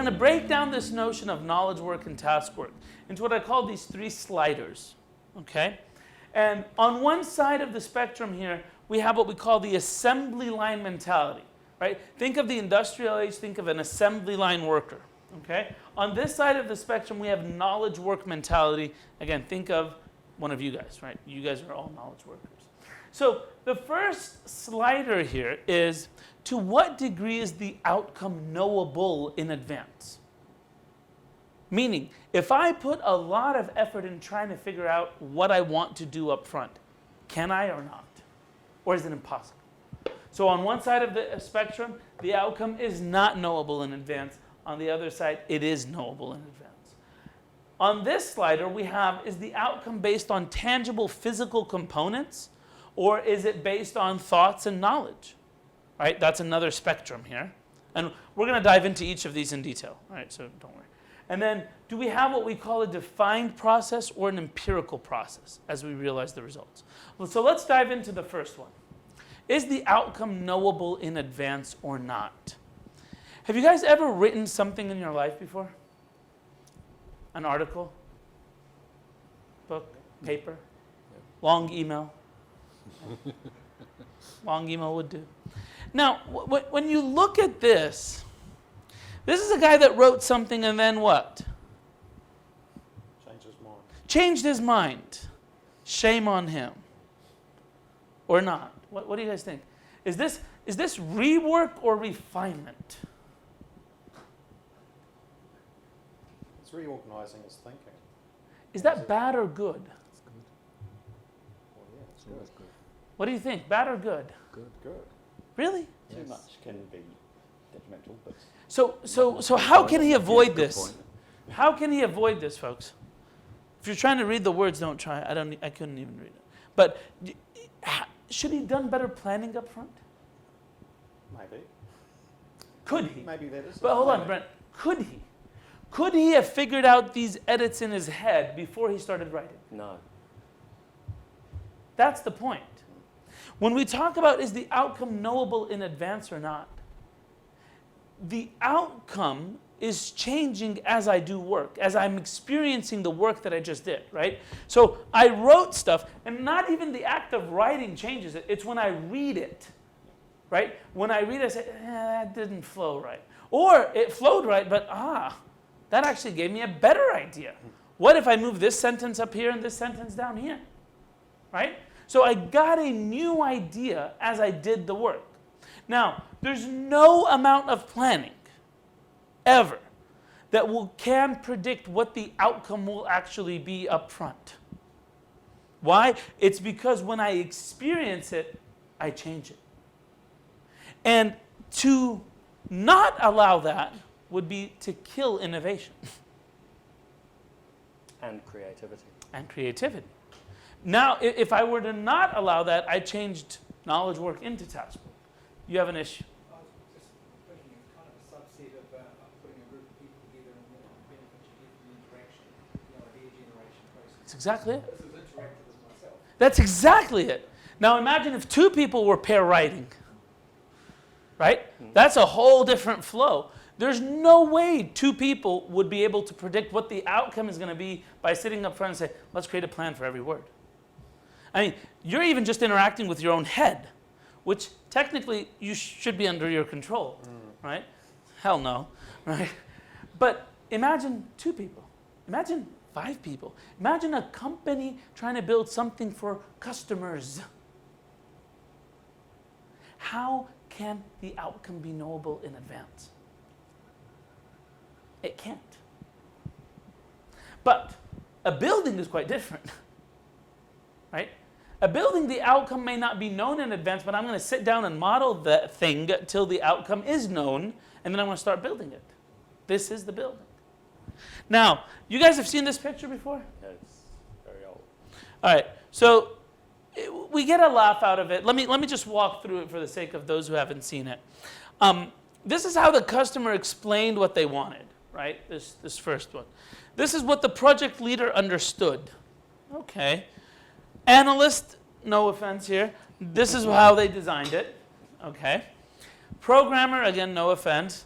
going to break down this notion of knowledge work and task work into what I call these 3 sliders, okay? And on one side of the spectrum here, we have what we call the assembly line mentality, right? Think of the industrial age, think of an assembly line worker, okay? On this side of the spectrum, we have knowledge work mentality. Again, think of one of you guys, right? You guys are all knowledge workers. So the first slider here is, to what degree is the outcome knowable in advance? Meaning, if I put a lot of effort in trying to figure out what I want to do up front, can I or not? Or is it impossible? So on one side of the spectrum, the outcome is not knowable in advance. On the other side, it is knowable in advance. On this slider, we have, is the outcome based on tangible physical components, or is it based on thoughts and knowledge? Right? That's another spectrum here. And we're going to dive into each of these in detail. All right, so don't worry. And then, do we have what we call a defined process or an empirical process as we realize the results? Well, so let's dive into the first one. Is the outcome knowable in advance or not? Have you guys ever written something in your life before? An article? Book? Paper? Long email? Long email would do. Now, when you look at this, this is a guy that wrote something and then what? Changed his mind. Changed his mind. Shame on him. Or not? What do you guys think? Is this rework or refinement? It's reorganizing his thinking. Is that bad or good? It's good. Well, yeah, it's good. Good. What do you think? Bad or good? Good. Good. Really? Too much can be detrimental, but So how can he avoid Good this? point. How can he avoid this, folks? If you're trying to read the words, don't try. I couldn't even read it. But should he have done better planning up front? Maybe. Could he? Maybe that is. But hold on, Brent. Could he? Could he have figured out these edits in his head before he started writing? no. That's the point. When we talk about, is the outcome knowable in advance or not, the outcome is changing as I do work, as I'm experiencing the work that I just did, right? So I wrote stuff, and not even the act of writing changes it. It's when I read it, right? When I read it, I say, that didn't flow right. Or it flowed right, but that actually gave me a better idea. What if I move this sentence up here and this sentence down here, right? So I got a new idea as I did the work. Now, there's no amount of planning ever that can predict what the outcome will actually be up front. Why? It's because when I experience it, I change it. And to not allow that would be to kill innovation. And creativity. And creativity. Now, if I were to not allow that, I changed knowledge work into task work. You have an issue. I was just thinking it's kind of a subset of putting a group of people together and the benefits you get from the interaction, idea generation process. That's exactly it. This is interactive as myself. That's exactly it. Now imagine if 2 people were pair writing, right? That's a whole different flow. There's no way 2 people would be able to predict what the outcome is going to be by sitting up front and say, let's create a plan for every word. I mean, you're even just interacting with your own head, which technically you should be under your control, right? Hell no, right? But imagine 2 people. Imagine 5 people. Imagine a company trying to build something for customers. How can the outcome be knowable in advance? It can't. But a building is quite different, right? A building, the outcome may not be known in advance, but I'm going to sit down and model that thing till the outcome is known, and then I'm going to start building it. This is the building. Now, you guys have seen this picture before? Yeah, it's very old. All right, so we get a laugh out of it. Let me just walk through it for the sake of those who haven't seen it. This is how the customer explained what they wanted, right? This first one. This is what the project leader understood. Okay. Analyst, no offense here. This is how they designed it. Okay. Programmer, again, no offense.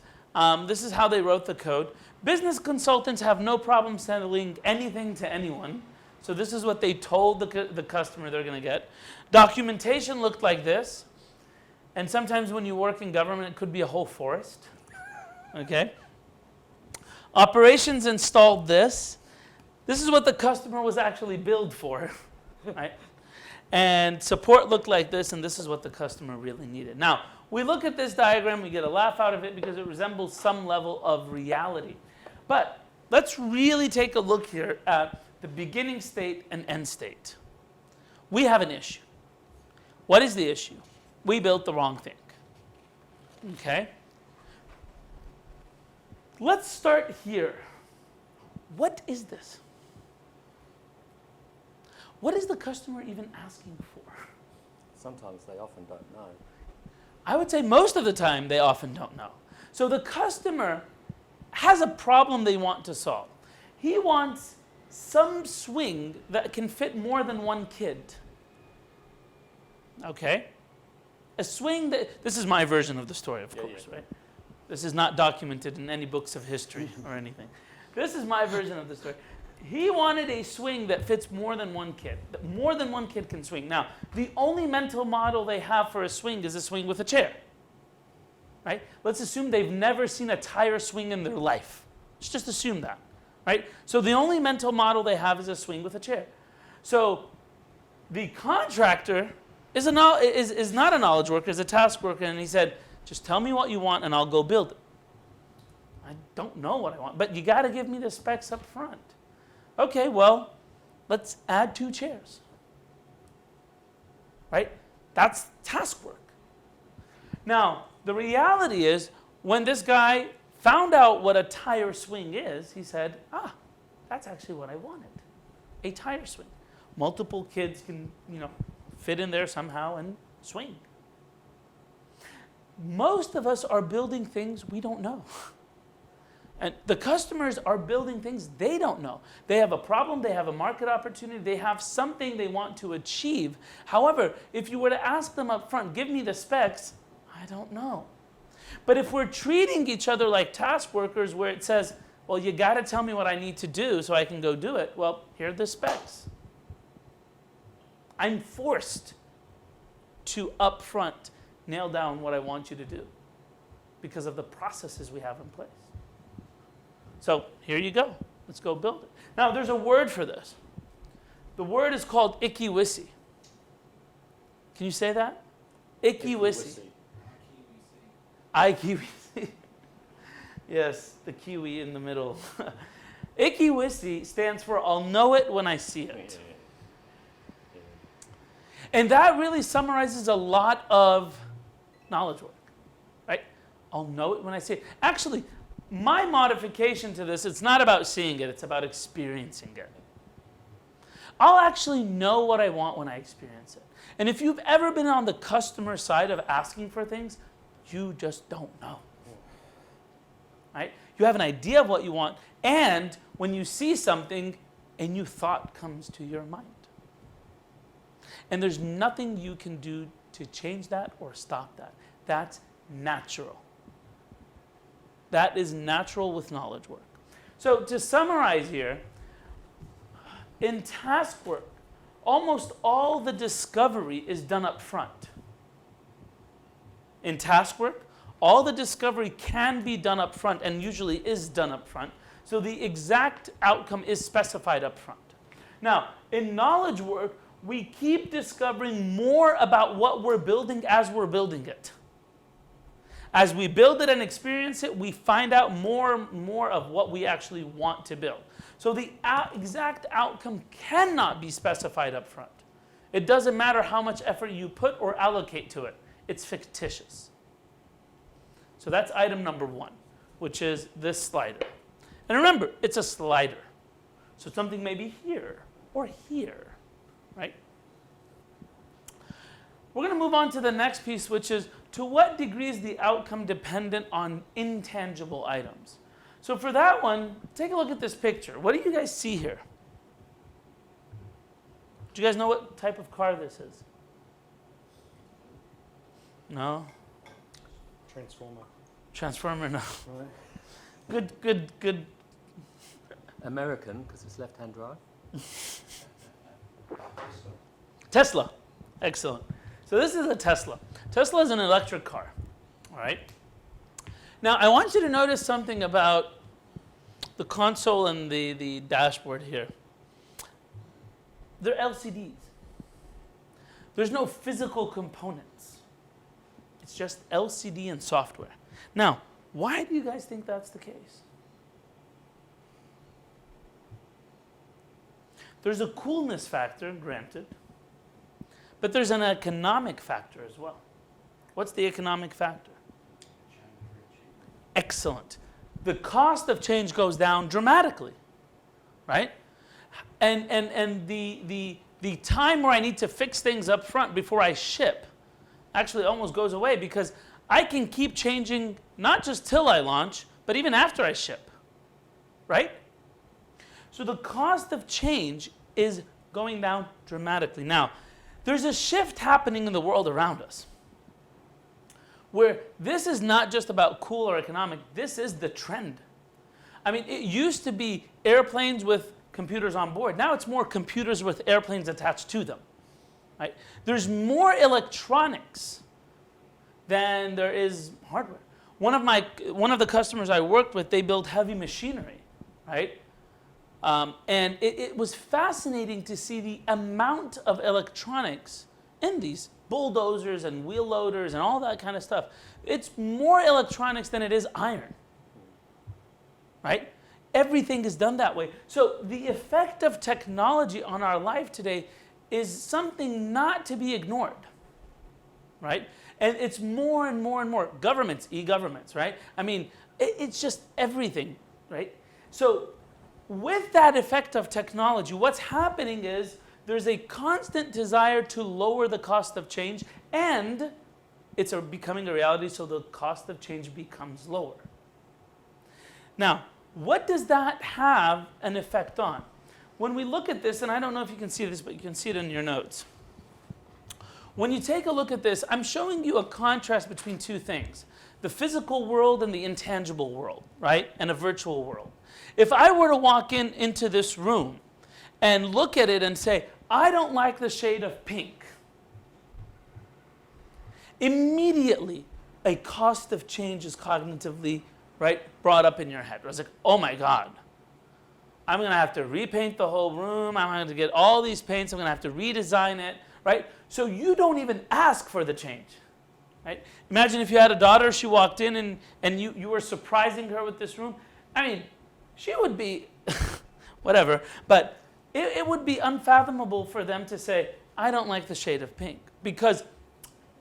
This is how they wrote the code. Business consultants have no problem selling anything to anyone. So this is what they told the customer they're going to get. Documentation looked like this. And sometimes when you work in government, it could be a whole forest. Okay? Operations installed this. This is what the customer was actually billed for. Right? And support looked like this, and this is what the customer really needed. Now, we look at this diagram, we get a laugh out of it because it resembles some level of reality. But let's really take a look here at the beginning state and end state. We have an issue. What is the issue? We built the wrong thing. Okay? Let's start here. What is this? What is the customer even asking for? Sometimes they often don't know. I would say most of the time they often don't know. So the customer has a problem they want to solve. He wants some swing that can fit more than one kid. Okay? A swing that, this is my version of the story, of course, right? This is not documented in any books of history or anything. This is my version of the story. He wanted a swing that fits more than one kid, that more than one kid can swing. Now, the only mental model they have for a swing is a swing with a chair. Right? Let's assume they've never seen a tire swing in their life. Let's just assume that. Right? So the only mental model they have is a swing with a chair. So the contractor is not a knowledge worker, is a task worker, and he said, just tell me what you want and I'll go build it. I don't know what I want, but you got to give me the specs up front. Okay, well, let's add 2 chairs. Right? That's task work. Now, the reality is, when this guy found out what a tire swing is, he said, that's actually what I wanted. A tire swing. Multiple kids can, fit in there somehow and swing. Most of us are building things we don't know. And the customers are building things they don't know. They have a problem, they have a market opportunity, they have something they want to achieve. However, if you were to ask them up front, give me the specs, I don't know. But if we're treating each other like task workers where it says, well, you got to tell me what I need to do so I can go do it, well, here are the specs. I'm forced to up front nail down what I want you to do because of the processes we have in place. So here you go. Let's go build it. Now, there's a word for this. The word is called icky-wissy. Can you say that? Icky-wissy. Icky-wissy. Yes, the kiwi in the middle. Icky-wissy stands for I'll know it when I see it. And that really summarizes a lot of knowledge work, right? I'll know it when I see it. Actually, my modification to this, it's not about seeing it, it's about experiencing it. I'll actually know what I want when I experience it. And if you've ever been on the customer side of asking for things, you just don't know. Right? You have an idea of what you want, and when you see something, a new thought comes to your mind. And there's nothing you can do to change that or stop that. That's natural. That is natural with knowledge work. So to summarize here, in task work, almost all the discovery is done up front. In task work, all the discovery can be done up front and usually is done up front. So the exact outcome is specified up front. Now, in knowledge work, we keep discovering more about what we're building as we're building it. As we build it and experience it, we find out more of what we actually want to build. So the exact outcome cannot be specified up front. It doesn't matter how much effort you put or allocate to it. It's fictitious. So that's item number 1, which is this slider. And remember, it's a slider. So something may be here or here, right? We're going to move on to the next piece, which is to what degree is the outcome dependent on intangible items? So for that one, take a look at this picture. What do you guys see here? Do you guys know what type of car this is? No? Transformer. Transformer, no. Right. Good. American, because it's left-hand drive. Tesla. Excellent. So this is a Tesla. Tesla is an electric car. All right. Now, I want you to notice something about the console and the dashboard here. They're LCDs. There's no physical components. It's just LCD and software. Now, why do you guys think that's the case? There's a coolness factor, granted, but there's an economic factor as well. What's the economic factor? Excellent. The cost of change goes down dramatically, right? And the time where I need to fix things up front before I ship actually almost goes away, because I can keep changing not just till I launch, but even after I ship, right? So the cost of change is going down dramatically. Now, there's a shift happening in the world around us, where this is not just about cool or economic, this is the trend. I mean, it used to be airplanes with computers on board. Now it's more computers with airplanes attached to them, right? There's more electronics than there is hardware. One of the customers I worked with, they build heavy machinery, right? And it was fascinating to see the amount of electronics in these bulldozers and wheel loaders and all that kind of stuff. It's more electronics than it is iron, right? Everything is done that way. So the effect of technology on our life today is something not to be ignored, right? And it's more and more and more. Governments, e-governments, right? I mean, it's just everything, right? So with that effect of technology, what's happening is there's a constant desire to lower the cost of change, and it's becoming a reality, so the cost of change becomes lower. Now, what does that have an effect on? When we look at this, and I don't know if you can see this, but you can see it in your notes. When you take a look at this, I'm showing you a contrast between two things: the physical world and the intangible world, right? And a virtual world. If I were to walk into this room and look at it and say, I don't like the shade of pink, immediately a cost of change is cognitively, right, brought up in your head. It's like, oh my God, I'm going to have to repaint the whole room. I'm going to get all these paints. I'm going to have to redesign it, right? So you don't even ask for the change, right? Imagine if you had a daughter, she walked in and you were surprising her with this room. I mean, she would be, whatever, but it would be unfathomable for them to say, I don't like the shade of pink, because,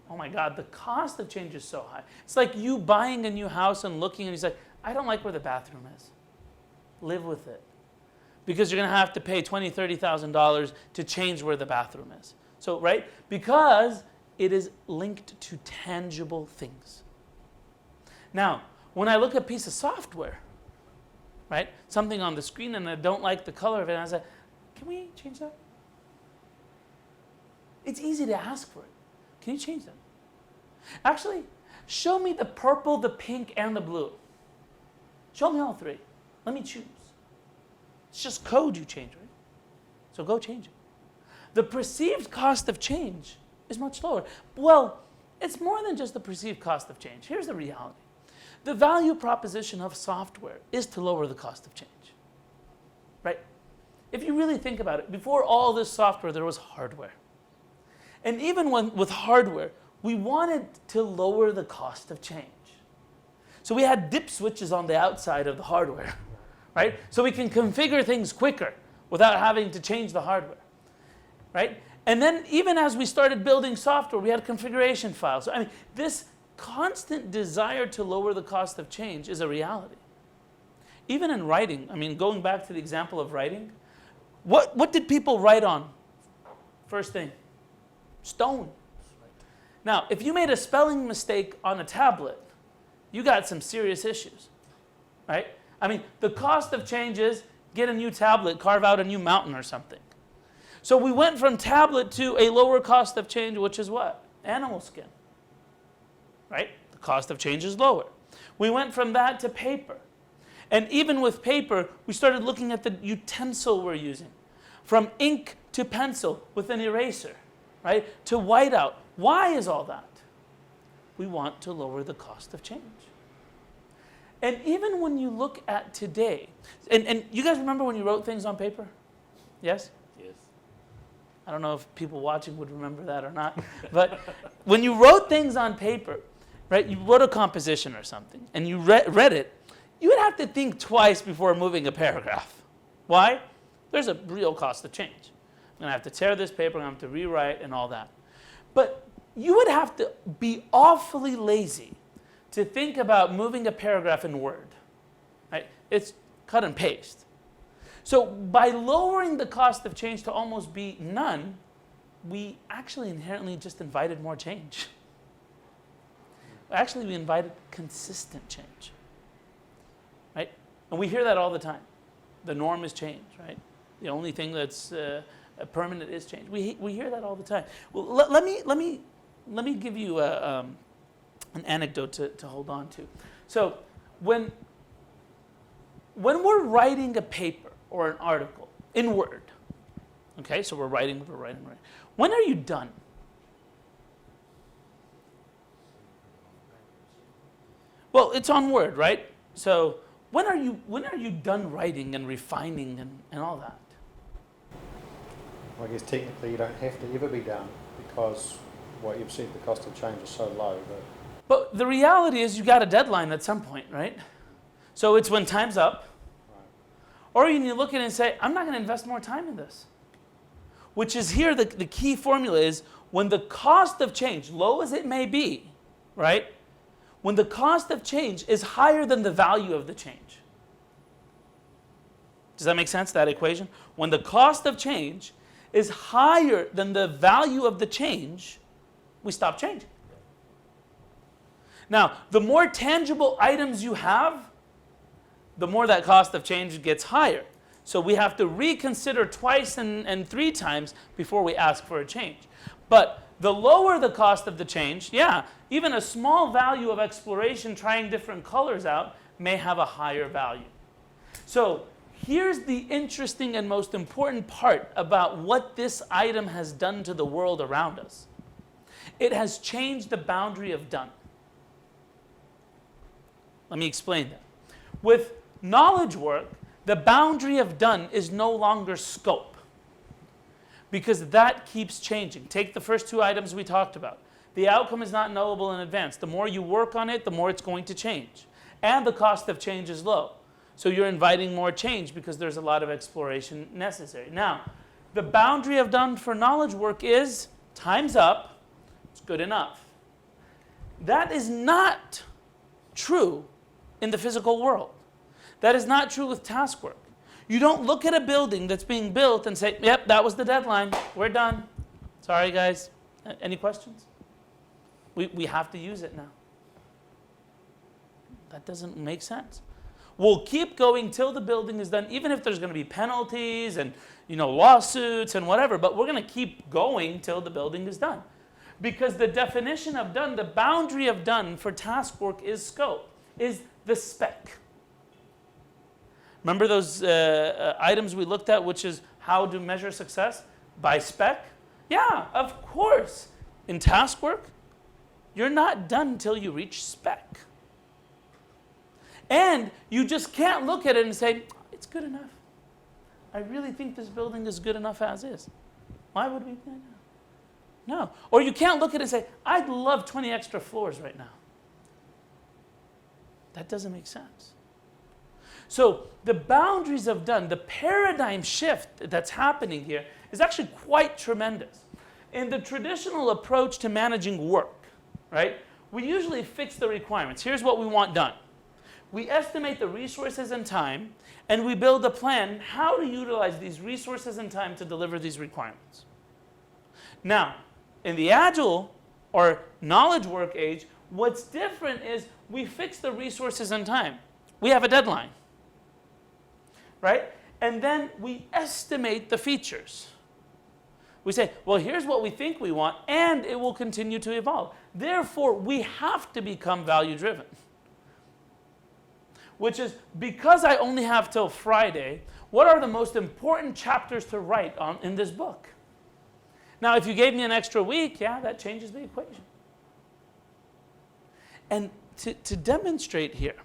oh my God, the cost of change is so high. It's like you buying a new house and looking and you say, I don't like where the bathroom is. Live with it. Because you're going to have to pay $20,000, $30,000 to change where the bathroom is. So, right? Because it is linked to tangible things. Now, when I look at a piece of software, right, something on the screen, and I don't like the color of it, and I say, can we change that? It's easy to ask for it. Can you change that? Actually, show me the purple, the pink, and the blue. Show me all three. Let me choose. It's just code you change, right? So go change it. The perceived cost of change is much lower. Well, it's more than just the perceived cost of change. Here's the reality. The value proposition of software is to lower the cost of change, right? If you really think about it, before all this software, there was hardware. And even with hardware, we wanted to lower the cost of change. So we had dip switches on the outside of the hardware, right? So we can configure things quicker without having to change the hardware, right? And then even as we started building software, we had configuration files. So, I mean, this constant desire to lower the cost of change is a reality. Even in writing, I mean, going back to the example of writing, what did people write on? First thing, stone. Now, if you made a spelling mistake on a tablet, you got some serious issues, right? I mean, the cost of change is get a new tablet, carve out a new mountain or something. So we went from tablet to a lower cost of change, which is what? Animal skin, right? The cost of change is lower. We went from that to paper. And even with paper, we started looking at the utensil we're using. From ink to pencil with an eraser, right? To whiteout. Why is all that? We want to lower the cost of change. And even when you look at today, and you guys remember when you wrote things on paper? Yes? Yes. I don't know if people watching would remember that or not. But when you wrote things on paper, right, you wrote a composition or something, and you read it, you would have to think twice before moving a paragraph. Why? There's a real cost of change. I'm going to have to tear this paper, I'm going to have to rewrite and all that. But you would have to be awfully lazy to think about moving a paragraph in Word. Right? It's cut and paste. So by lowering the cost of change to almost be none, we actually inherently just invited more change. Actually, we invited consistent change. Right? And we hear that all the time. The norm is change, right? The only thing that's permanent is change. We hear that all the time. Well, let me give you an anecdote to hold on to. So when we're writing a paper or an article in Word, okay, so we're writing. When are you done? Well, it's on Word, right? So when are you done writing and refining and all that? I guess technically you don't have to ever be done because what you've said, the cost of change is so low that But the reality is you got a deadline at some point, right? So it's when time's up. right. Or you look at it and say, I'm not going to invest more time in this. Which is here, the key formula is when the cost of change, low as it may be, right? When the cost of change is higher than the value of the change. Does that make sense, that equation? When the cost of change is higher than the value of the change, we stop changing. Now, the more tangible items you have, the more that cost of change gets higher. So we have to reconsider twice and three times before we ask for a change. But the lower the cost of the change, yeah, even a small value of exploration, trying different colors out, may have a higher value. So here's the interesting and most important part about what this item has done to the world around us. It has changed the boundary of done. Let me explain that. With knowledge work, the boundary of done is no longer scope, because that keeps changing. Take the first two items we talked about. The outcome is not knowable in advance. The more you work on it, the more it's going to change. And the cost of change is low. So you're inviting more change because there's a lot of exploration necessary. Now, the boundary of done for knowledge work is time's up, it's good enough. That is not true in the physical world. That is not true with task work. You don't look at a building that's being built and say, yep, that was the deadline, we're done. Sorry guys, any questions? We have to use it now. That doesn't make sense. We'll keep going till the building is done, even if there's going to be penalties and lawsuits and whatever, but we're going to keep going till the building is done. Because the definition of done, the boundary of done for task work is scope, is the spec. Remember those items we looked at, which is how to measure success? By spec? Yeah, of course. In task work, you're not done until you reach spec. And you just can't look at it and say, it's good enough. I really think this building is good enough as is. Why would we? No. Or you can't look at it and say, I'd love 20 extra floors right now. That doesn't make sense. So the boundaries of done, the paradigm shift that's happening here is actually quite tremendous. In the traditional approach to managing work, right, we usually fix the requirements. Here's what we want done. We estimate the resources and time, and we build a plan how to utilize these resources and time to deliver these requirements. Now, in the agile or knowledge work age, what's different is we fix the resources and time. We have a deadline, right? And then we estimate the features. We say, well, here's what we think we want, and it will continue to evolve. Therefore, we have to become value-driven. which is because I only have till Friday, what are the most important chapters to write on in this book? Now, if you gave me an extra week, yeah, that changes the equation. And to demonstrate here,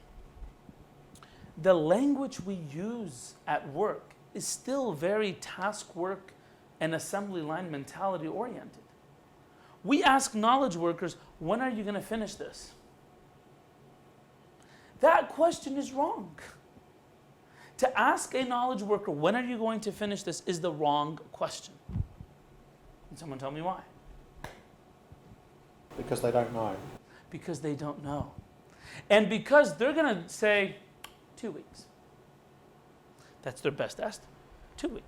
the language we use at work is still very task work and assembly line mentality oriented. We ask knowledge workers, when are you going to finish this? That question is wrong. To ask a knowledge worker, when are you going to finish this, is the wrong question. Can someone tell me why? Because they don't know. Because they don't know. And because they're going to say 2 weeks. That's their best estimate, 2 weeks.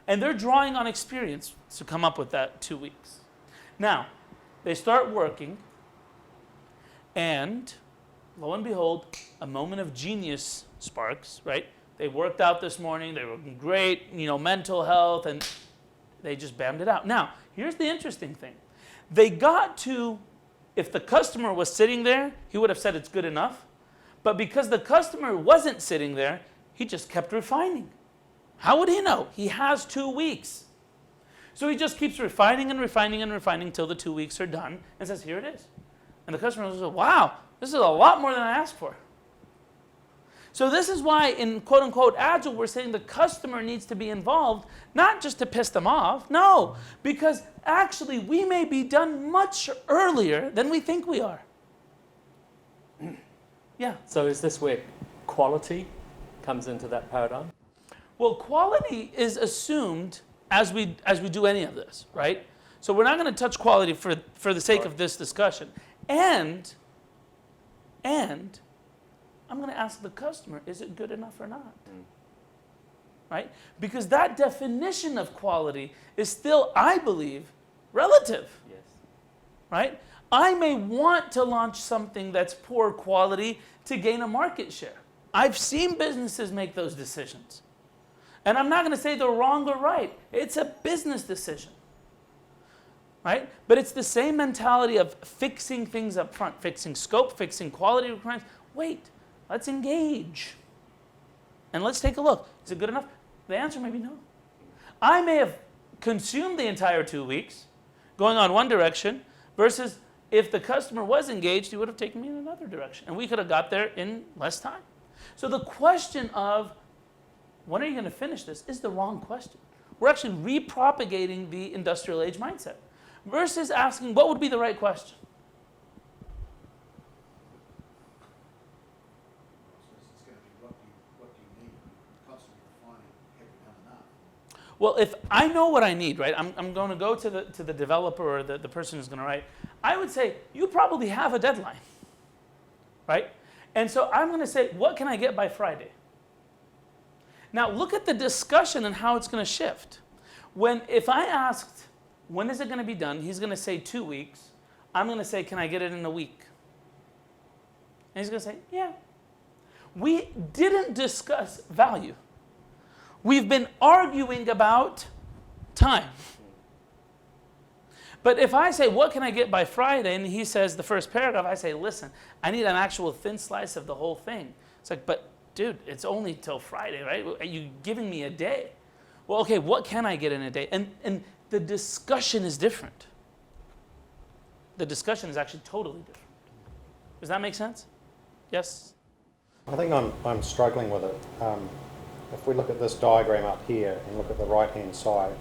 And they're drawing on experience to come up with that 2 weeks. Now, they start working, and lo and behold, a moment of genius sparks, right? They worked out this morning, they were great, mental health, and they just bammed it out. Now, here's the interesting thing. They got to, if the customer was sitting there, he would have said it's good enough. But because the customer wasn't sitting there, he just kept refining. How would he know? He has 2 weeks. So he just keeps refining and refining and refining until the 2 weeks are done and says, here it is. And the customer says, wow, this is a lot more than I asked for. So this is why in quote unquote Agile, we're saying the customer needs to be involved, not just to piss them off, no, because actually we may be done much earlier than we think we are. Yeah. So is this where quality comes into that paradigm? Well, quality is assumed as we do any of this, right? So we're not going to touch quality for the sake of this discussion. And I'm going to ask the customer, is it good enough or not? Right? Because that definition of quality is still, I believe, relative. Yes. Right? I may want to launch something that's poor quality to gain a market share. I've seen businesses make those decisions. And I'm not going to say they're wrong or right. It's a business decision. Right? But it's the same mentality of fixing things up front, fixing scope, fixing quality requirements. Wait, let's engage. And let's take a look. Is it good enough? The answer may be no. I may have consumed the entire 2 weeks going on one direction versus if the customer was engaged, he would have taken me in another direction. And we could have got there in less time. So the question of when are you going to finish this is the wrong question. We're actually repropagating the industrial age mindset versus asking what would be the right question. It's going to be what do you need? Constantly refining, have you done enough? Well, if I know what I need, right, I'm going to go to the developer or the person who's going to write. I would say, you probably have a deadline, right? And so I'm going to say, what can I get by Friday? Now, look at the discussion and how it's going to shift. If I asked, when is it going to be done? He's going to say 2 weeks. I'm going to say, can I get it in a week? And he's going to say, yeah. We didn't discuss value. We've been arguing about time. But if I say, what can I get by Friday? And he says the first paragraph, I say, listen, I need an actual thin slice of the whole thing. It's like, but dude, it's only till Friday, right? Are you giving me a day? Well, okay, what can I get in a day? And the discussion is different. The discussion is actually totally different. Does that make sense? Yes? I think I'm struggling with it. If we look at this diagram up here and look at the right-hand side,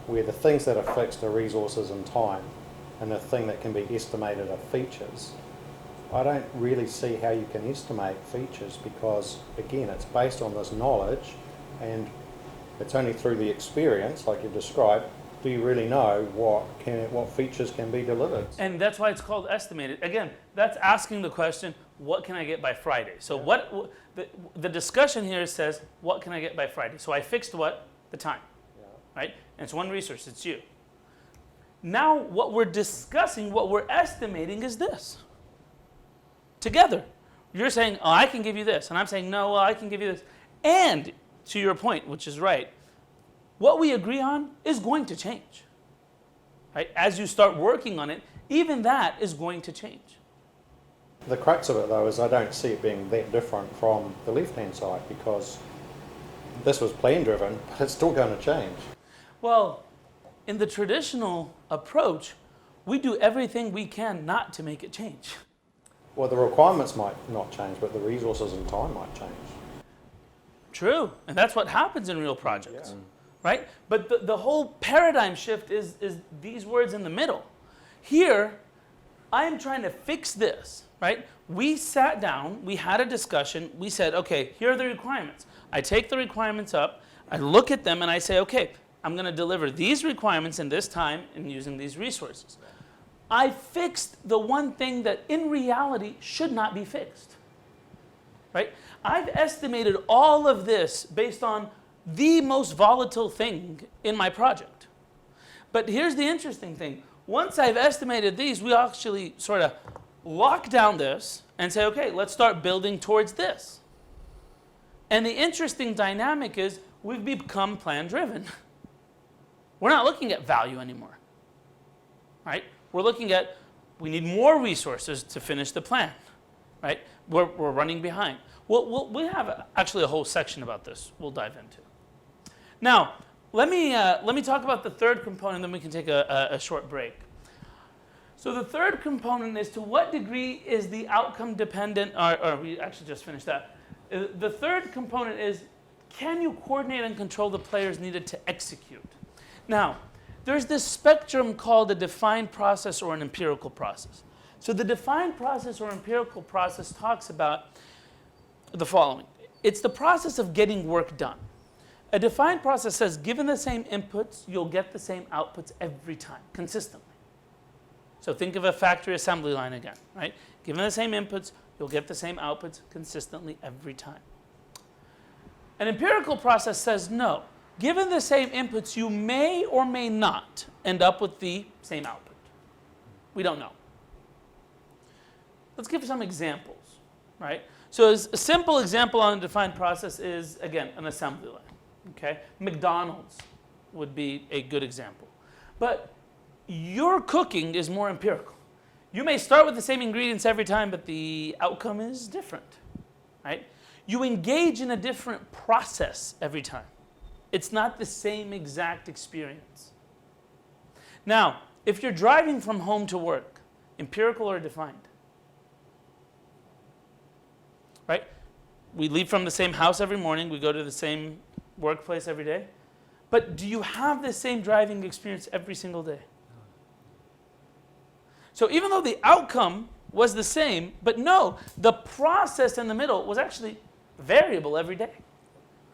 where the things that are fixed are resources and time, and the thing that can be estimated are features, I don't really see how you can estimate features because, again, it's based on this knowledge and it's only through the experience, like you've described, do you really know what features can be delivered. And that's why it's called estimated. Again, that's asking the question, what can I get by Friday? So the discussion here says, what can I get by Friday? So I fixed what? The time, right? And it's one resource, it's you. Now what we're discussing, what we're estimating is this. Together. You're saying, oh, I can give you this. And I'm saying, no, well, I can give you this. And to your point, which is right, what we agree on is going to change. Right? As you start working on it, even that is going to change. The crux of it, though, is I don't see it being that different from the left-hand side, because this was plan-driven, but it's still going to change. Well, in the traditional approach, we do everything we can not to make it change. Well, the requirements might not change, but the resources and time might change. True, and that's what happens in real projects, Yeah. right? But the whole paradigm shift is these words in the middle. Here, I am trying to fix this, right? We sat down, we had a discussion, we said, okay, here are the requirements. I take the requirements up, I look at them, and I say, okay, I'm going to deliver these requirements in this time and using these resources. I fixed the one thing that in reality should not be fixed, right? I've estimated all of this based on the most volatile thing in my project. But here's the interesting thing. Once I've estimated these, we actually sort of lock down this and say, okay, let's start building towards this. And the interesting dynamic is we've become plan-driven. We're not looking at value anymore, right? We're looking at, we need more resources to finish the plan, right? We're running behind. We have actually a whole section about this we'll dive into. Now, let me talk about the third component, then we can take a short break. So the third component is, to what degree is the outcome dependent, or we actually just finished that. The third component is, can you coordinate and control the players needed to execute? Now, there's this spectrum called a defined process or an empirical process. So the defined process or empirical process talks about the following. It's the process of getting work done. A defined process says, given the same inputs, you'll get the same outputs every time, consistently. So think of a factory assembly line again, right? Given the same inputs, you'll get the same outputs consistently every time. An empirical process says, no. Given the same inputs, you may or may not end up with the same output. We don't know. Let's give some examples, right? So a simple example on a defined process is, again, an assembly line. Okay? McDonald's would be a good example. But your cooking is more empirical. You may start with the same ingredients every time, but the outcome is different, right? You engage in a different process every time. It's not the same exact experience. Now, if you're driving from home to work, empirical or defined? Right? We leave from the same house every morning, we go to the same workplace every day. But do you have the same driving experience every single day? So even though the outcome was the same, but no, the process in the middle was actually variable every day,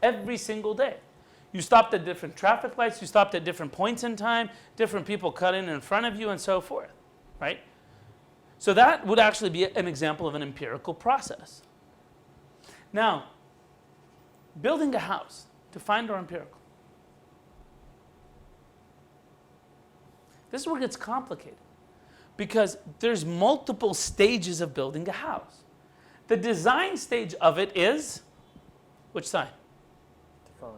every single day. You stopped at different traffic lights, you stopped at different points in time, different people cut in front of you, and so forth, right? So that would actually be an example of an empirical process. Now, building a house, defined or empirical? This is where it gets complicated, because there's multiple stages of building a house. The design stage of it is, which side? Define.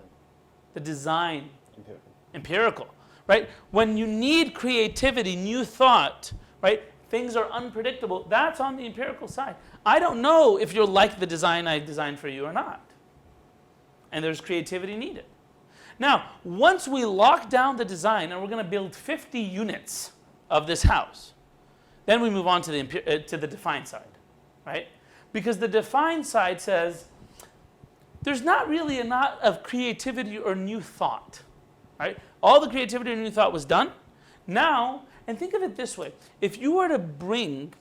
The design. Empirical. Empirical, right? When you need creativity, new thought, right? Things are unpredictable. That's on the empirical side. I don't know if you'll like the design I designed for you or not. And there's creativity needed. Now, once we lock down the design and we're going to build 50 units of this house, then we move on to the defined side, right? Because the defined side says there's not really a lot of creativity or new thought, right? All the creativity or new thought was done. Now, and think of it this way. If you were to bring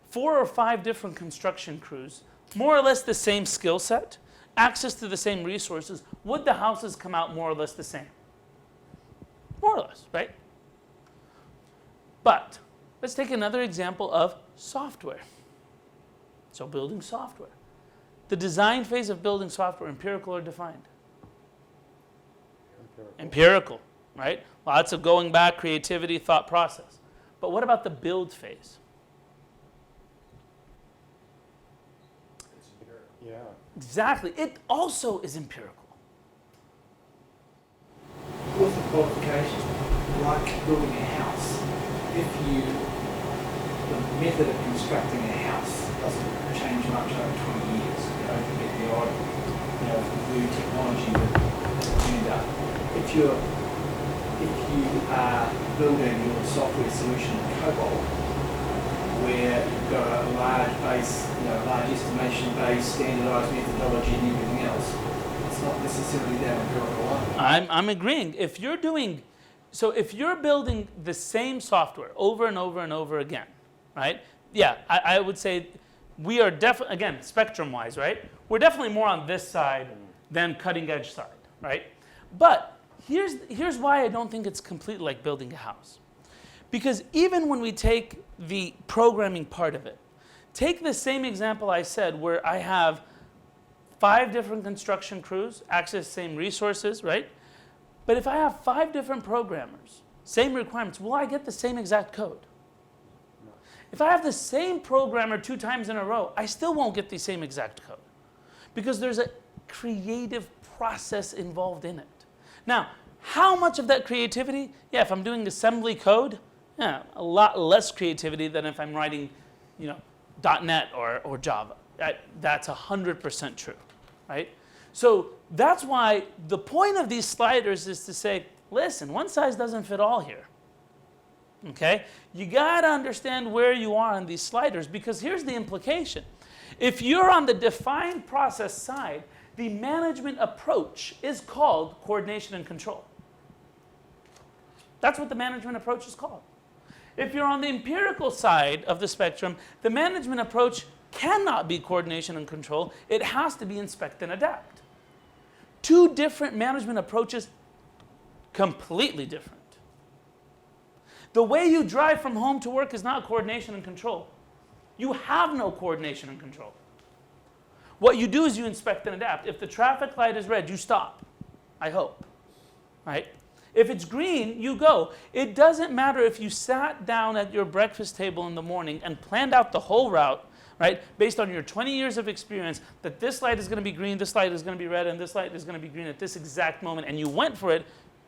4 or 5 different construction crews, more or less the same skill set, access to the same resources, would the houses come out more or less the same? More or less, right? But let's take another example of software. So building software. The design phase of building software, empirical or defined? Empirical, right? Lots of going back, creativity, thought process. But what about the build phase? It's empirical. Yeah. Exactly. It also is empirical. With the qualification, like building a house, if you the method of constructing a house doesn't change much over 20 years. You know, you get the odd, new technology that's turned up. If you are building your software solution in COBOL, where you've got a large base, large estimation base, standardized methodology and everything else, it's not necessarily that empirical either. I'm agreeing. If you're building the same software over and over and over again, right? Yeah, I would say we are definitely, again, spectrum-wise, right? We're definitely more on this side than cutting-edge side, right? But here's why I don't think it's completely like building a house. Because even when we take the programming part of it, take the same example I said where I have 5 different construction crews, access the same resources, right? But if I have 5 different programmers, same requirements, will I get the same exact code? No. If I have the same programmer 2 times in a row, I still won't get the same exact code. Because there's a creative process involved in it. Now, how much of that creativity? Yeah, if I'm doing assembly code, yeah, a lot less creativity than if I'm writing, .NET or Java. That's 100% true, right? So that's why the point of these sliders is to say, listen, one size doesn't fit all here. Okay? You got to understand where you are on these sliders, because here's the implication. If you're on the defined process side, the management approach is called coordination and control. That's what the management approach is called. If you're on the empirical side of the spectrum, the management approach cannot be coordination and control. It has to be inspect and adapt. 2 different management approaches, completely different. The way you drive from home to work is not coordination and control. You have no coordination and control. What you do is you inspect and adapt. If the traffic light is red, you stop, I hope, right? If it's green, you go. It doesn't matter if you sat down at your breakfast table in the morning and planned out the whole route, right, based on your 20 years of experience, that this light is going to be green, this light is going to be red, and this light is going to be green at this exact moment, and you went for it.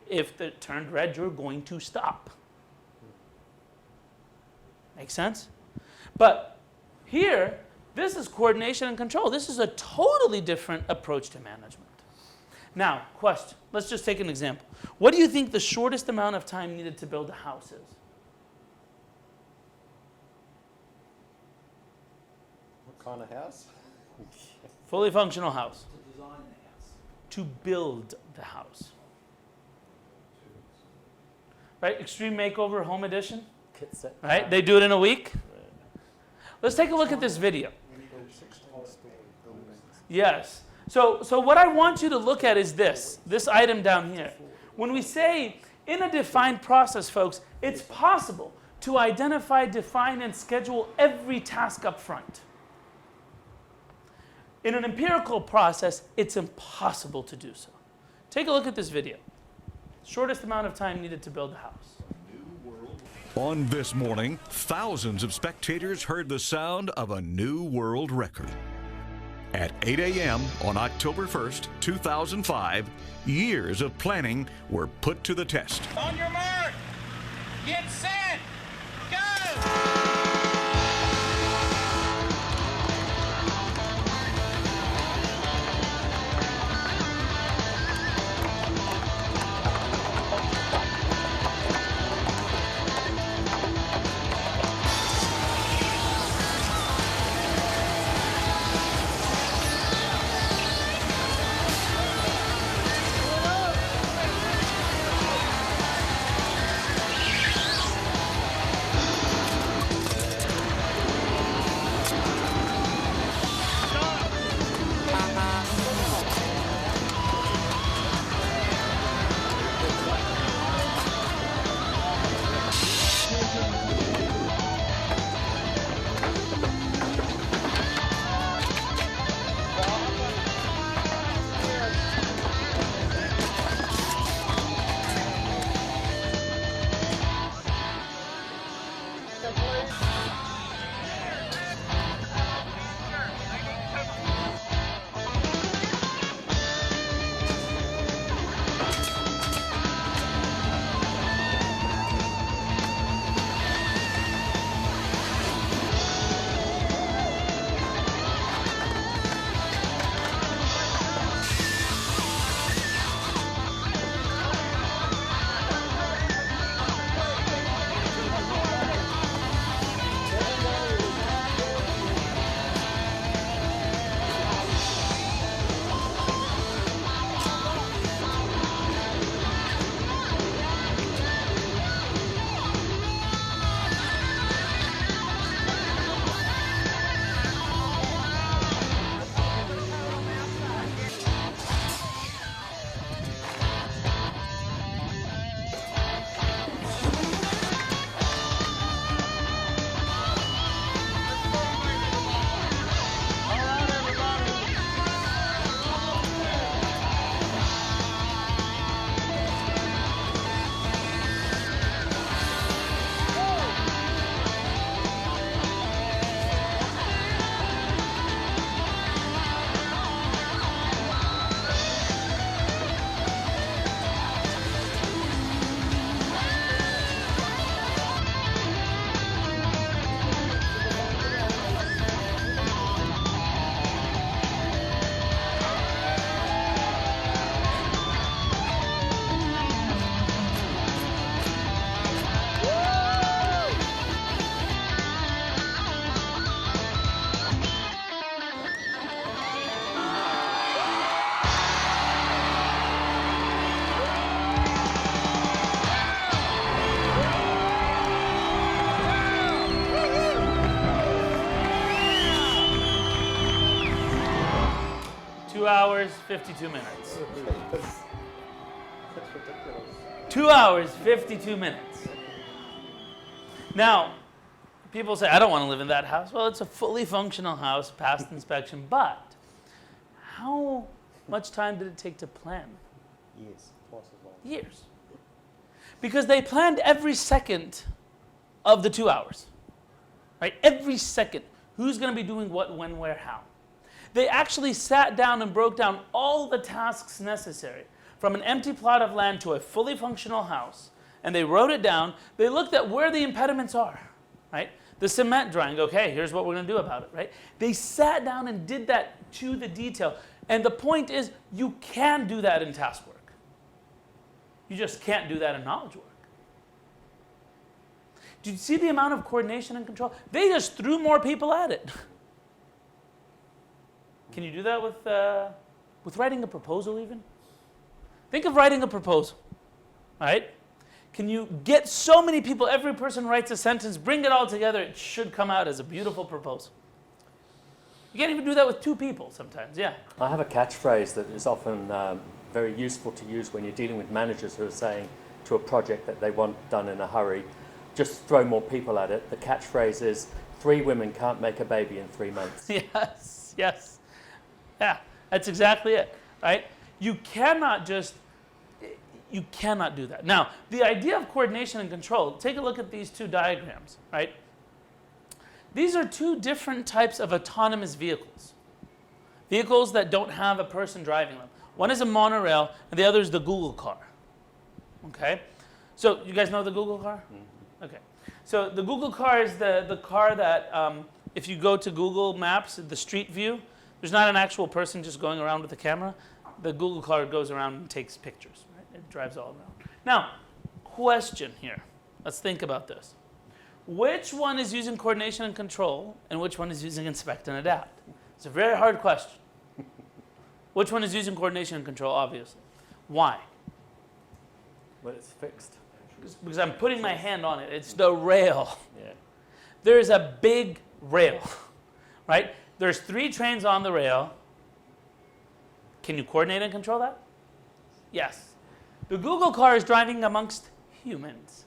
If it turned red, you're going to stop. Make sense? But here, this is coordination and control. This is a totally different approach to management. Now, question. Let's just take an example. What do you think the shortest amount of time needed to build a house is? What kind of house? Fully functional house. To design the house. To build the house. Right? Extreme Makeover Home Edition. Kit set. Right? They do it in a week. Let's take a look at this video. Yes. So what I want you to look at is this item down here. When we say in a defined process, folks, it's possible to identify, define, and schedule every task up front. In an empirical process, it's impossible to do so. Take a look at this video. Shortest amount of time needed to build a house. On this morning, thousands of spectators heard the sound of a new world record. At 8 a.m. on October 1st, 2005, years of planning were put to the test. On your mark, get set, go! hours, 52 minutes. That's ridiculous. 2 hours, 52 minutes. Now, people say, I don't want to live in that house. Well, it's a fully functional house, passed inspection, but how much time did it take to plan? Yes, twice as long. Years. Because they planned every second of the 2 hours. Right? Every second. Who's going to be doing what, when, where, how. They actually sat down and broke down all the tasks necessary from an empty plot of land to a fully functional house, and they wrote it down. They looked at where the impediments are, right? The cement drying, okay, here's what we're going to do about it, right? They sat down and did that to the detail. And the point is, you can do that in task work. You just can't do that in knowledge work. Do you see the amount of coordination and control? They just threw more people at it. Can you do that with writing a proposal even? Think of writing a proposal, right? Can you get so many people, every person writes a sentence, bring it all together, it should come out as a beautiful proposal. You can't even do that with 2 people sometimes, yeah. I have a catchphrase that is often very useful to use when you're dealing with managers who are saying to a project that they want done in a hurry, just throw more people at it. The catchphrase is, 3 women can't make a baby in 3 months. Yes, yes. Yeah, that's exactly it, right? You cannot do that. Now, the idea of coordination and control, take a look at these 2 diagrams, right? These are 2 different types of autonomous vehicles. Vehicles that don't have a person driving them. One is a monorail, and the other is the Google car. Okay? So, you guys know the Google car? Mm-hmm. Okay. So, the Google car is the car that, if you go to Google Maps, the street view, there's not an actual person just going around with a camera. The Google car goes around and takes pictures. Right? It drives all around. Now, question here. Let's think about this. Which one is using coordination and control, and which one is using inspect and adapt? It's a very hard question. Which one is using coordination and control, obviously? Why? Well, it's fixed. Because I'm putting my hand on it. It's the rail. Yeah. There's a big rail, right? There's 3 trains on the rail. Can you coordinate and control that? Yes. The Google car is driving amongst humans,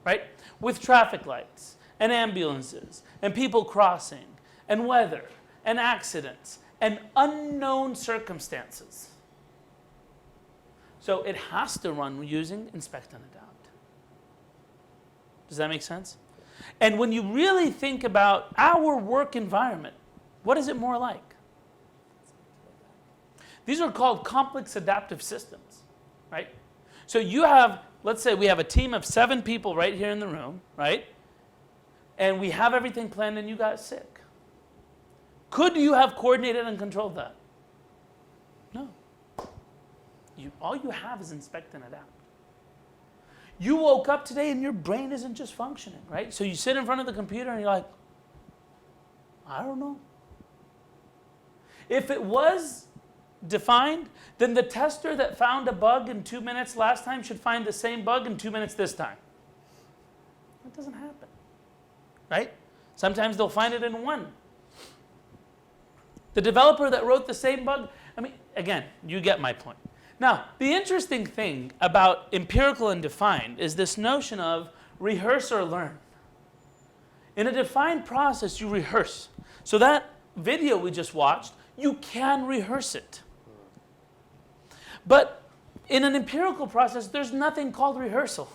right? With traffic lights and ambulances and people crossing and weather and accidents and unknown circumstances. So it has to run using inspect and adapt. Does that make sense? And when you really think about our work environment, what is it more like? These are called complex adaptive systems, right? So you have, let's say we have a team of 7 people right here in the room, right? And we have everything planned and you got sick. Could you have coordinated and controlled that? No. All you have is inspect and adapt. You woke up today and your brain isn't just functioning, right? So you sit in front of the computer and you're like, I don't know. If it was defined, then the tester that found a bug in 2 minutes last time should find the same bug in 2 minutes this time. That doesn't happen, right? Sometimes they'll find it in 1. The developer that wrote the same bug, I mean, again, you get my point. Now, the interesting thing about empirical and defined is this notion of rehearse or learn. In a defined process, you rehearse. So that video we just watched, you can rehearse it. But in an empirical process, there's nothing called rehearsal.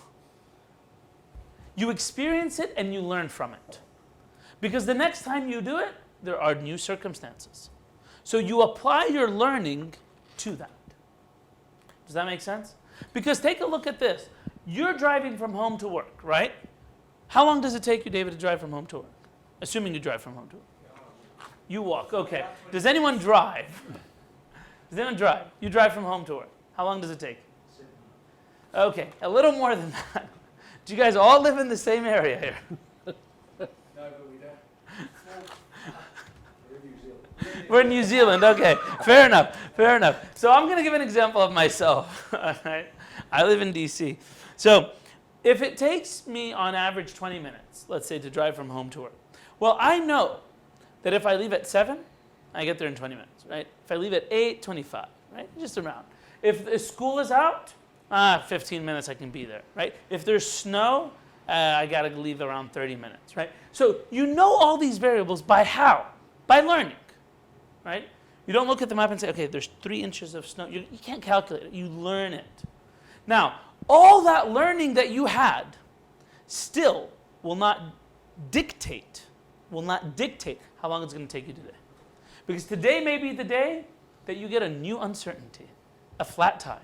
You experience it and you learn from it. Because the next time you do it, there are new circumstances. So you apply your learning to that. Does that make sense? Because take a look at this. You're driving from home to work, right? How long does it take you, David, to drive from home to work? Assuming you drive from home to work. You walk, okay. Does anyone drive? Does anyone drive? You drive from home to work. How long does it take? Okay, a little more than that. Do you guys all live in the same area here? No, but we don't. We're in New Zealand, okay. Fair enough, fair enough. So I'm going to give an example of myself. All right? I live in DC. So if it takes me on average 20 minutes, let's say, to drive from home to work, well, I know that if I leave at 7, I get there in 20 minutes. right? If I leave at 8:25, right? Just around. If the school is out, 15 minutes I can be there, right? If there's snow, I got to leave around 30 minutes, right? So you know all these variables by how? By learning, right? You don't look at the map and say, okay, there's 3 inches of snow. You can't calculate it. You learn it. Now, all that learning that you had still will not dictate how long it's going to take you today. Because today may be the day that you get a new uncertainty, a flat tire.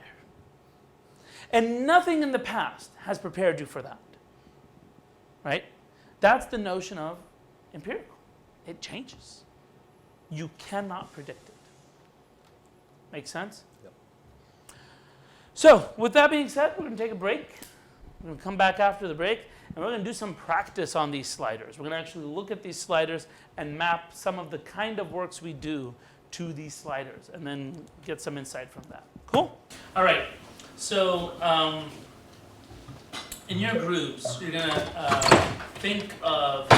And nothing in the past has prepared you for that. Right? That's the notion of empirical. It changes. You cannot predict it. Make sense? Yep. So, with that being said, we're going to take a break. We're going to come back after the break, and we're going to do some practice on these sliders. We're going to actually look at these sliders and map some of the kind of works we do to these sliders, and then get some insight from that. Cool? All right. So, in your groups, you're going to think of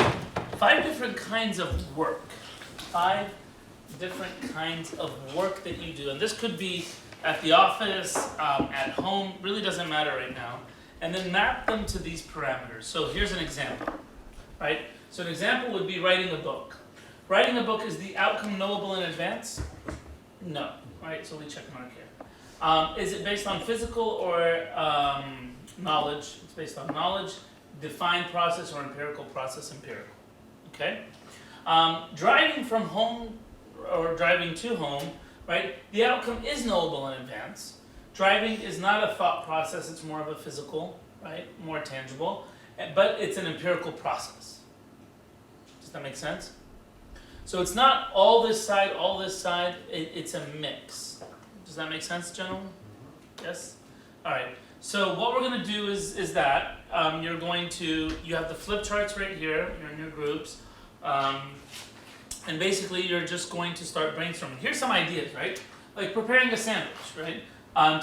5 different kinds of work. 5 different kinds of work that you do. And this could be at the office, at home, really doesn't matter right now. And then map them to these parameters. So here's an example, right? So an example would be writing a book. Writing a book, is the outcome knowable in advance? No, right? So we check mark here. Is it based on physical or knowledge? It's based on knowledge, defined process, or empirical process, empirical, okay? Driving from home or driving to home, right? The outcome is knowable in advance. Driving is not a thought process, it's more of a physical, right? More tangible, but it's an empirical process. Does that make sense? So it's not all this side, it's a mix. Does that make sense, gentlemen? Yes? All right. So what we're going to do is that you have the flip charts right here, you're in your groups, and basically you're just going to start brainstorming. Here's some ideas, right? Like preparing a sandwich, right?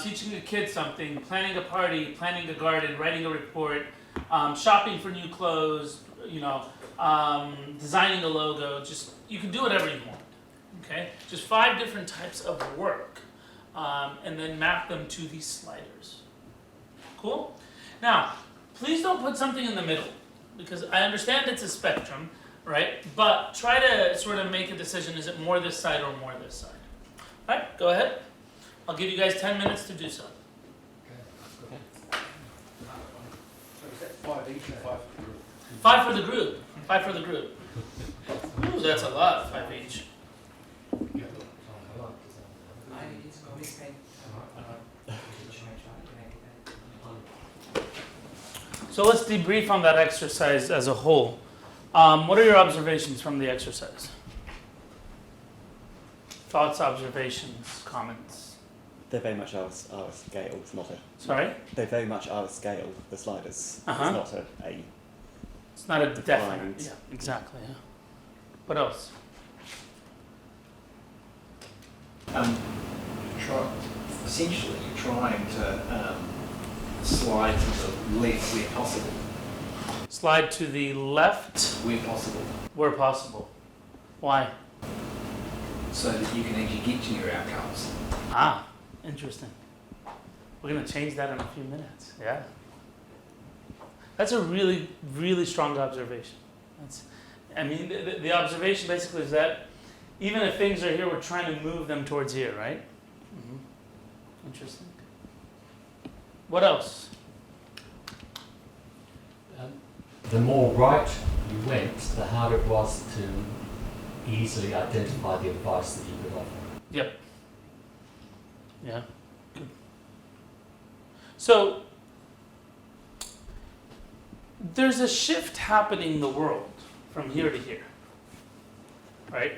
Teaching a kid something, planning a party, planning a garden, writing a report, shopping for new clothes, designing a logo. Just, you can do whatever you want, okay? Just 5 different types of work, and then map them to these sliders. Cool? Now, please don't put something in the middle, because I understand it's a spectrum, right? But try to sort of make a decision, is it more this side or more this side? All right, go ahead. I'll give you guys 10 minutes to do so. So is that 5 each or 5 for the group? 5 for the group. 5 for the group. Ooh, that's a lot, 5 each. So let's debrief on that exercise as a whole. What are your observations from the exercise? Thoughts, observations, comments? They're very much our scale, it's not a... Sorry? They very much are scale, the sliders. Uh-huh. It's not a... It's not a definite. Defined. Yeah, exactly. Yeah. What else? Essentially, you're trying to slide to the left where possible. Slide to the left Where possible. where possible. Why? So that you can actually get to your outcomes. Ah, interesting. We're going to change that in a few minutes. Yeah. That's a really, really strong observation. The observation basically is that even if things are here, we're trying to move them towards here, right? Mm-hmm. Interesting. What else? The more right you went, the harder it was to easily identify the advice that you could offer. Yep. Yeah. Good. So, there's a shift happening in the world from here to here, right?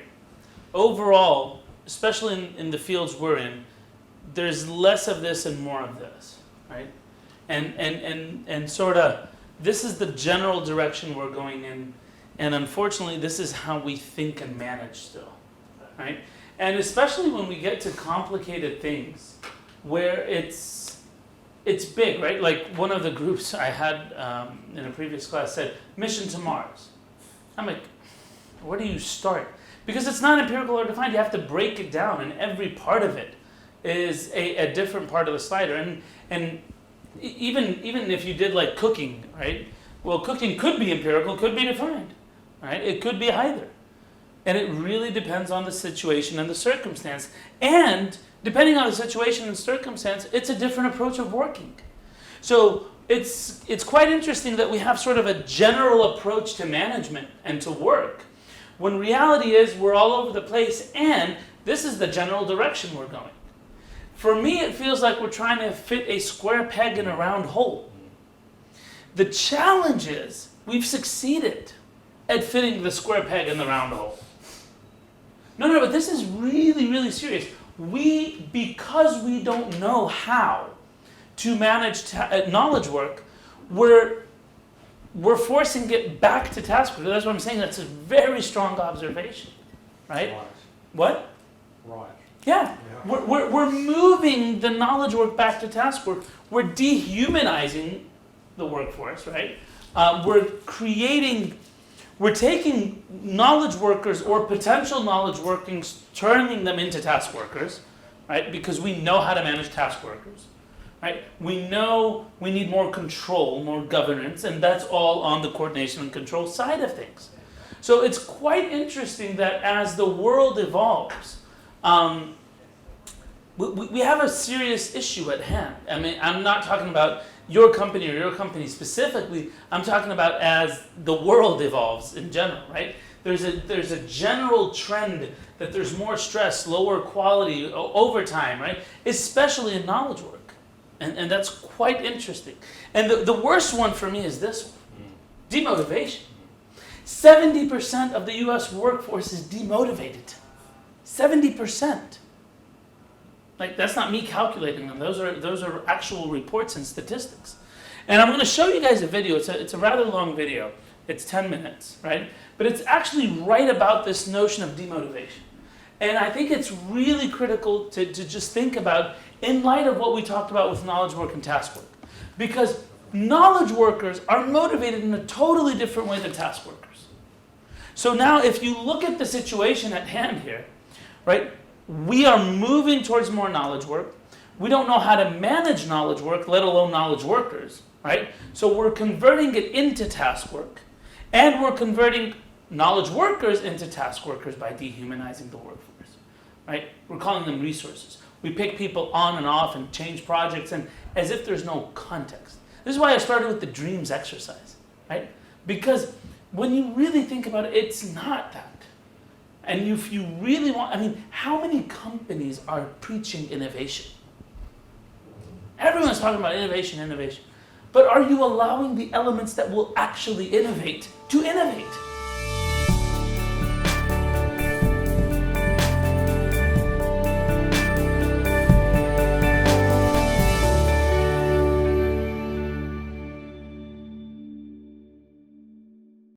Overall, especially in the fields we're in, there's less of this and more of this, right? And sort of, this is the general direction we're going in, and unfortunately, this is how we think and manage still, right? And especially when we get to complicated things, where it's big, right? Like one of the groups I had in a previous class said, mission to Mars. I'm like, where do you start? Because it's not empirical or defined. You have to break it down, and every part of it is a different part of the slider. And even if you did like cooking, right? Well, cooking could be empirical, could be defined, right? It could be either. And it really depends on the situation and the circumstance. And depending on the situation and circumstance, it's a different approach of working. So it's quite interesting that we have sort of a general approach to management and to work, when reality is we're all over the place, and this is the general direction we're going. For me, it feels like we're trying to fit a square peg in a round hole. The challenge is we've succeeded at fitting the square peg in the round hole. No, but this is really, really serious. Because we don't know how to manage knowledge work, we're forcing it back to task work. That's what I'm saying. That's a very strong observation, right? What? Right. Yeah. We're moving the knowledge work back to task work. We're dehumanizing the workforce, right? We're taking knowledge workers or potential knowledge workers, turning them into task workers, right? Because we know how to manage task workers, right? We know we need more control, more governance, and that's all on the coordination and control side of things. So it's quite interesting that as the world evolves, we have a serious issue at hand. I mean, I'm not talking about your company or your company specifically. I'm talking about as the world evolves in general, right? There's a general trend that there's more stress, lower quality, overtime, right? Especially in knowledge work. And that's quite interesting. And the worst one for me is this one, demotivation. 70% of the US workforce is demotivated. 70%. Like, that's not me calculating them. Those are actual reports and statistics. And I'm going to show you guys a video. It's a rather long video. It's 10 minutes, right? But it's actually right about this notion of demotivation. And I think it's really critical to just think about in light of what we talked about with knowledge work and task work. Because knowledge workers are motivated in a totally different way than task workers. So now if you look at the situation at hand here, right? We are moving towards more knowledge work. We don't know how to manage knowledge work, let alone knowledge workers, right? So we're converting it into task work. And we're converting knowledge workers into task workers by dehumanizing the workforce, right? We're calling them resources. We pick people on and off and change projects and as if there's no context. This is why I started with the dreams exercise, right? Because when you really think about it, it's not that. And if you really want, I mean, how many companies are preaching innovation? Everyone's talking about innovation. But are you allowing the elements that will actually innovate to innovate?